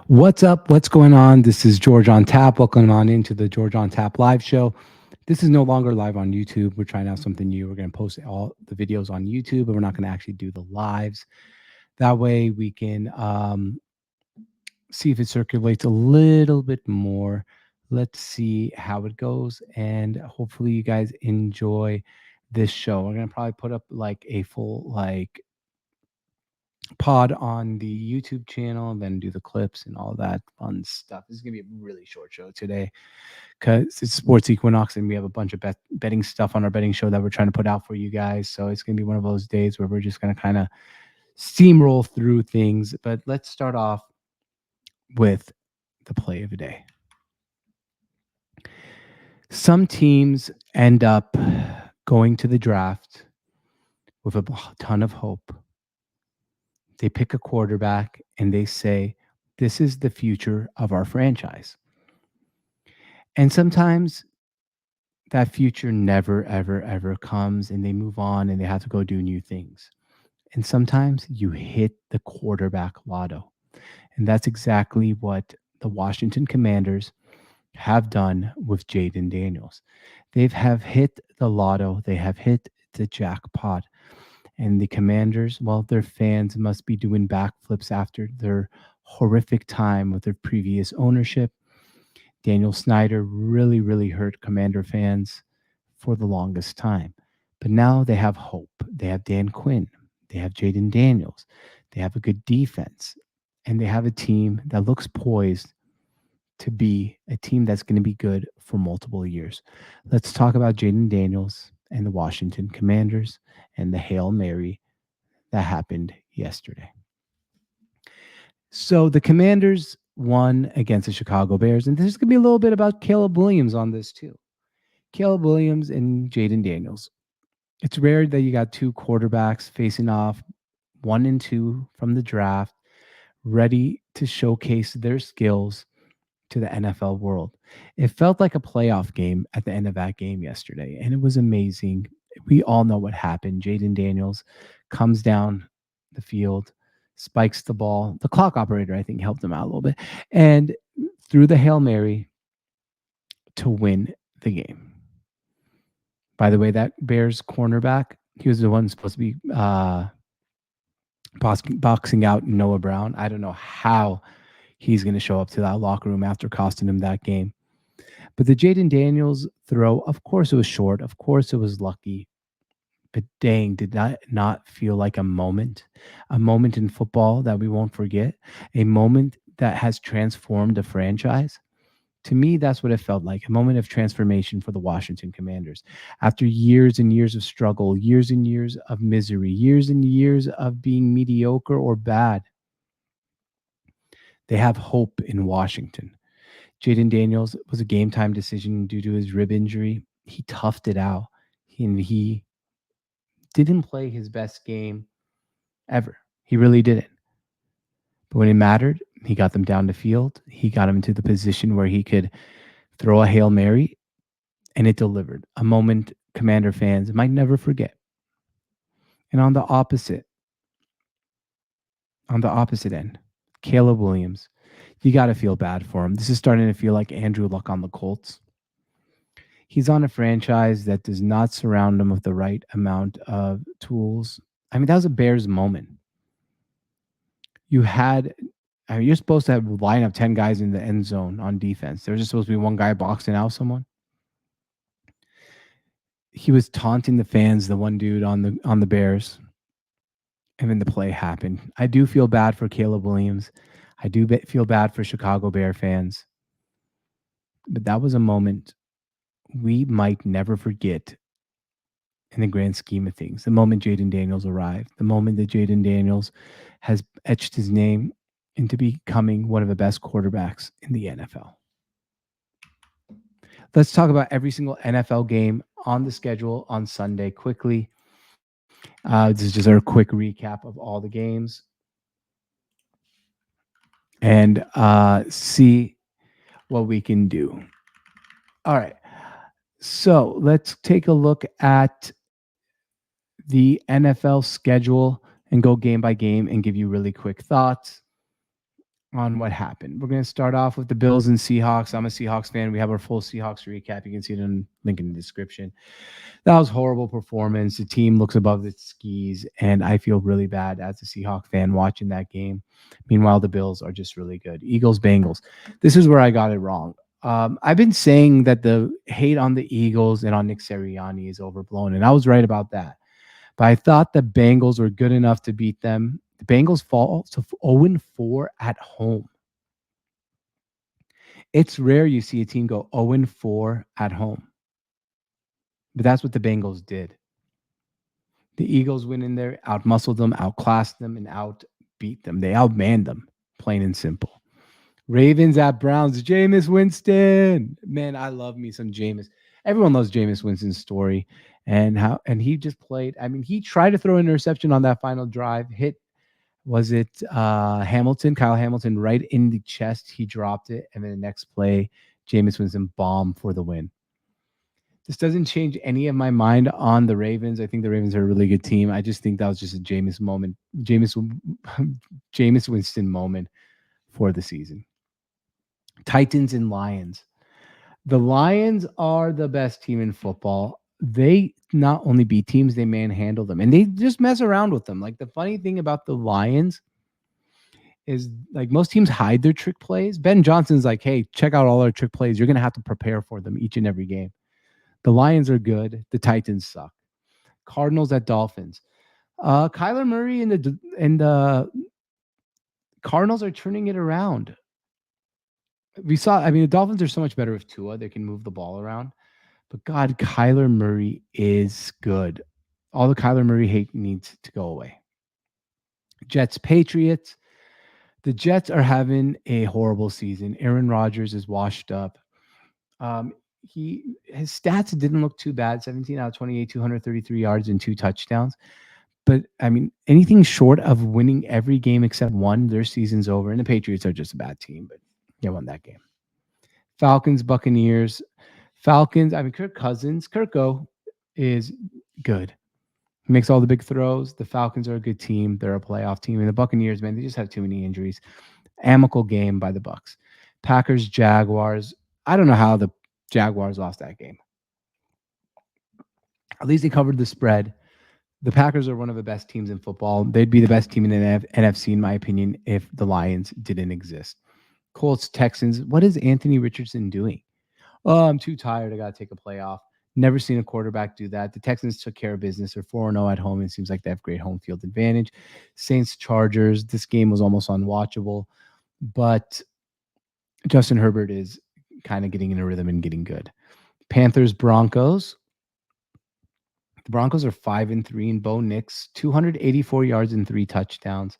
What's up? What's going on? This is George on Tap. Welcome on into the George on Tap live show. This is no longer live on YouTube. We're trying out something new. We're going to post all the videos on YouTube, but we're not going to actually do the lives. That way we can see if it circulates a little bit more. Let's see how it goes. And hopefully you guys enjoy this show. We're going to probably put up like a full pod on the YouTube channel and then do the clips and all that fun stuff. This is going to be a really short show today because it's Sports Equinox and we have a bunch of betting stuff on our betting show that we're trying to put out for you guys. So it's going to be one of those days where we're just going to kind of steamroll through things. But let's start off with the play of the day. Some teams end up going to the draft with a ton of hope. They pick a quarterback and they say, this is the future of our franchise. And sometimes that future never, ever, ever comes and they move on and they have to go do new things. And sometimes you hit the quarterback lotto. And that's exactly what the Washington Commanders have done with Jaden Daniels. They have hit the lotto, they have hit the jackpot. And the Commanders, well, their fans must be doing backflips after their horrific time with their previous ownership. Daniel Snyder really, really hurt Commander fans for the longest time. But now they have hope. They have Dan Quinn. They have Jaden Daniels. They have a good defense. And they have a team that looks poised to be a team that's going to be good for multiple years. Let's talk about Jaden Daniels and the Washington Commanders and the Hail Mary that happened yesterday. So the Commanders won against the Chicago Bears, and there's going to be a little bit about Caleb Williams on this too. Caleb Williams and Jaden Daniels. It's rare that you got two quarterbacks facing off, 1 and 2 from the draft, ready to showcase their skills to the NFL world. It felt like a playoff game at the end of that game yesterday, and it was amazing. We all know what happened. Jaden Daniels comes down the field, spikes the ball. The clock operator, I think, helped him out a little bit, and threw the Hail Mary to win the game. By the way, that Bears cornerback, he was the one supposed to be boxing out Noah Brown. I don't know how he's going to show up to that locker room after costing him that game. But the Jaden Daniels throw, of course it was short. Of course it was lucky. But dang, did that not feel like a moment in football that we won't forget, a moment that has transformed a franchise? To me, that's what it felt like, a moment of transformation for the Washington Commanders. After years and years of struggle, years and years of misery, years and years of being mediocre or bad, they have hope in Washington. Jaden Daniels was a game time decision due to his rib injury. He toughed it out, and he didn't play his best game ever. He really didn't. But when it mattered, he got them down the field. He got them into the position where he could throw a Hail Mary, and it delivered. A moment Commander fans might never forget. And on the opposite end, Caleb Williams, you got to feel bad for him. This is starting to feel like Andrew Luck on the Colts. He's on a franchise that does not surround him with the right amount of tools. I mean, that was a Bears moment. You're supposed to have line up 10 guys in the end zone on defense. There's just supposed to be one guy boxing out someone. He was taunting the fans, the one dude on the Bears. And then the play happened. I do feel bad for Caleb Williams. I do feel bad for Chicago Bear fans. But that was a moment we might never forget in the grand scheme of things. The moment Jaden Daniels arrived, the moment that Jaden Daniels has etched his name into becoming one of the best quarterbacks in the NFL. Let's talk about every single NFL game on the schedule on Sunday quickly. This is just a quick recap of all the games. And see what we can do. All right. So let's take a look at the NFL schedule and go game by game and give you really quick thoughts. on what happened. We're going to start off with the Bills and Seahawks. I'm a Seahawks fan. We have our full Seahawks recap. You can see it in link in the description. That was horrible performance. The team looks above its skis, and I feel really bad as a Seahawks fan watching that game. Meanwhile, the Bills are just really good. Eagles, Bengals. This is where I got it wrong. I've been saying that the hate on the Eagles and on Nick Sirianni is overblown, and I was right about that. But I thought the Bengals were good enough to beat them. The Bengals fall to 0-4 at home. It's rare you see a team go 0-4 at home. But that's what the Bengals did. The Eagles went in there, outmuscled them, outclassed them, and outbeat them. They outmanned them, plain and simple. Ravens at Browns. Jameis Winston. Man, I love me some Jameis. Everyone loves Jameis Winston's story and he just played. I mean, he tried to throw an interception on that final drive, hit was it Hamilton, Kyle Hamilton, right in the chest. He dropped it, and then the next play, Jameis Winston bomb for the win. This doesn't change any of my mind on the Ravens. I think the Ravens are a really good team. I just think that was just a Jameis moment, Jameis Winston moment for the season. Titans and Lions. The Lions are the best team in football. They not only beat teams, they manhandle them, and they just mess around with them. Like the funny thing about the Lions is like most teams hide their trick plays. Ben Johnson's like, hey, check out all our trick plays. You're going to have to prepare for them each and every game. The Lions are good. The Titans suck. Cardinals at Dolphins. Kyler Murray and the Cardinals are turning it around. We saw, I mean, the Dolphins are so much better with Tua. They can move the ball around. But God, Kyler Murray is good. All the Kyler Murray hate needs to go away. Jets, Patriots. The Jets are having a horrible season. Aaron Rodgers is washed up. His stats didn't look too bad. 17 out of 28, 233 yards and 2 touchdowns. But I mean, anything short of winning every game except one, their season's over. And the Patriots are just a bad team, but they won that game. Falcons, Buccaneers. Falcons, I mean, Kirko is good. He makes all the big throws. The Falcons are a good team. They're a playoff team. And the Buccaneers, man, they just have too many injuries. Amicable game by the Bucs. Packers, Jaguars. I don't know how the Jaguars lost that game. At least they covered the spread. The Packers are one of the best teams in football. They'd be the best team in the NFC, in my opinion, if the Lions didn't exist. Colts, Texans. What is Anthony Richardson doing? Oh, I'm too tired. I got to take a play off. Never seen a quarterback do that. The Texans took care of business. They're 4-0 at home. It seems like they have great home field advantage. Saints, Chargers. This game was almost unwatchable, but Justin Herbert is kind of getting in a rhythm and getting good. Panthers, Broncos. The Broncos are 5-3 in Bo Nix, 284 yards and 3 touchdowns.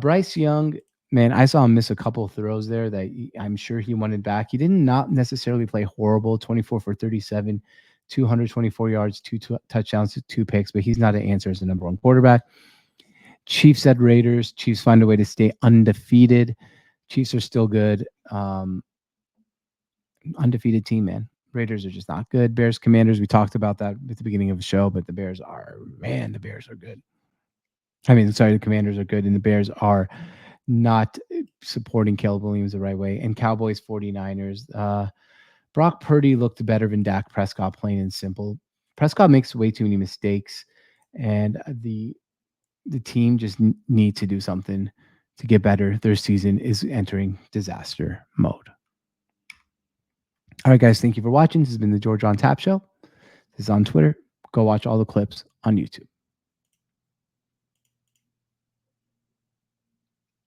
Bryce Young, man, I saw him miss a couple of throws there that I'm sure he wanted back. He did not necessarily play horrible, 24 for 37, 224 yards, 2 touchdowns, 2 picks, but he's not an answer as the number one quarterback. Chiefs at Raiders. Chiefs find a way to stay undefeated. Chiefs are still good. Undefeated team, man. Raiders are just not good. Bears, Commanders, we talked about that at the beginning of the show, but the Bears are good. The Commanders are good, and the Bears are not supporting Caleb Williams the right way. And Cowboys, 49ers. Brock Purdy looked better than Dak Prescott, plain and simple. Prescott makes way too many mistakes, and the team just need to do something to get better. Their season is entering disaster mode. All right, guys, thank you for watching. This has been the George on Tap Show. This is on Twitter. Go watch all the clips on YouTube.